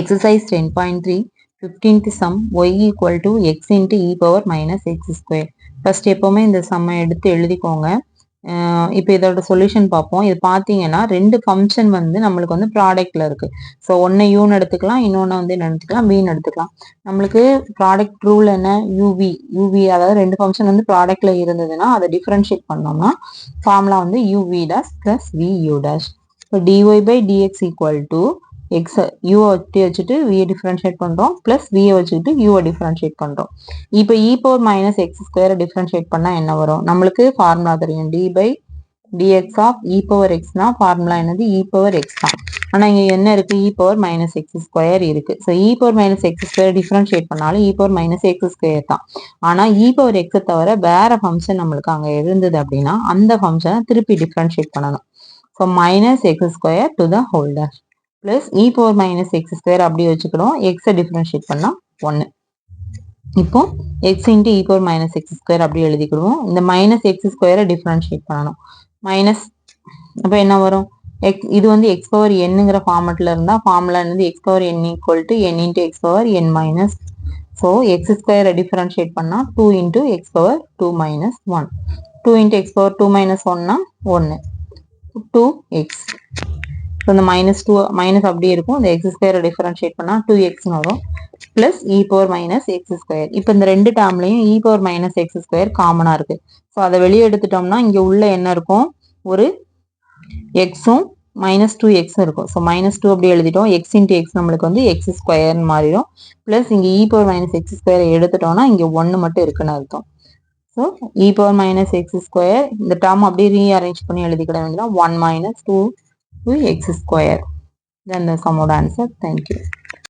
Exercise 10.3 15th sum y equal to x into e power minus x square. First எப்பவுமே இந்த சம்மை எடுத்து எழுதிக்கோங்க. இப்போ இதோட சொல்யூஷன் பார்ப்போம். இது பார்த்தீங்கன்னா ரெண்டு ஃபங்க்ஷன் வந்து நம்மளுக்கு வந்து ப்ராடக்ட்ல இருக்கு. ஸோ ஒன்று யூன்னு எடுத்துக்கலாம், இன்னொன்று வந்து என்ன எடுத்துக்கலாம், பின்னு எடுத்துக்கலாம். நம்மளுக்கு ப்ராடக்ட் ரூல் என்ன, யூவி அதாவது ரெண்டு ஃபங்க்ஷன் வந்து ப்ராடக்ட்ல இருந்ததுன்னா அதை டிஃபரன்ஷியேட் பண்ணோம்னா ஃபார்முலா வந்து u v dash plus v u dash. இப்போ d y by d x equal to x u வச்சுட்டு v டிஃபரன்ஷியேட் பண்றோம் பிளஸ் v வச்சுட்டு u டிஃபரன்ஷியேட் பண்றோம். இப்போ e பவர் மைனஸ் எக்ஸ் ஸ்கொயரை டிஃபரன்ஷியேட் பண்ணா என்ன வரும், நம்மளுக்கு ஃபார்முலா தெரியும், d by dx of e power எக்ஸ்னா ஃபார்முலா என்னது e பவர் எக்ஸ் தான். ஆனா இங்க என்ன இருக்கு, e power minus x square இருக்கு. So e power minus x square differentiate பண்ணாலும் e power minus x square தான். ஆனா e பவர் எக்ஸை தவிர வேற ஃபங்க்ஷன் நம்மளுக்கு அங்க இருந்தது அப்படின்னா அந்த ஃபங்க்ஷனை திருப்பி டிஃபரன்ஷியேட் பண்ணணும். So minus x square to the whole dash plus e power minus x square அப்படி வச்சுக்கிறோம், எக்ஸை டிஃபரன்ஷியேட் பண்ணால் 1. இப்போ X into e power minus x square அப்படி எழுதிக்கிடுவோம். இந்த மைனஸ் எக்ஸ் ஸ்கொயரை டிஃபரன்ஷியேட் பண்ணணும். மைனஸ் அப்போ என்ன வரும், இது வந்து எக்ஸ் பவர் என்னங்கிற ஃபார்மெட்டில் இருந்தால் ஃபார்முலா என்னது x power n equal to n into x power n minus. So x ஸ்கொயரை டிஃபரன்ஷியேட் பண்ணால் 2 into x power 2 minus 1. 2 into x power 2 minus 1னா 1 2x. ஸோ இந்த மைனஸ் 2 மைனஸ் அப்படியே இருக்கும், இந்த எக்ஸ் ஸ்கொயரை டிஃபரன்ஷியேட் பண்ணால் 2xன்னு வரும் plus e power minus x square. இப்போ இந்த ரெண்டு டேர்ம்லையும் e power minus x square காமனாக இருக்கு. ஸோ அதை வெளியே எடுத்துட்டோம்னா இங்கே உள்ள என்ன இருக்கும், ஒரு எக்ஸும் மைனஸ் 2x இருக்கும். ஸோ மைனஸ் 2 அப்படி எழுதிட்டோம், எக்ஸ் இன்ட்டு எக்ஸ் நம்மளுக்கு வந்து எக்ஸ் ஸ்கொயர்னு மாறிடும். பிளஸ் இங்கே இ பவர் மைனஸ் எக்ஸ் ஸ்கொயரை எடுத்துட்டோம்னா இங்கே 1 மட்டும் இருக்குன்னு அர்த்தம். ஸோ இ பவர் மைனஸ் எக்ஸ் ஸ்கொயர் இந்த டேர்ம் அப்படியே ரீஅரேஞ்ச் பண்ணி எழுதிக்கிட வேண்டியதான், 1 minus 2 x square. Then the sum of the answer. Thank you.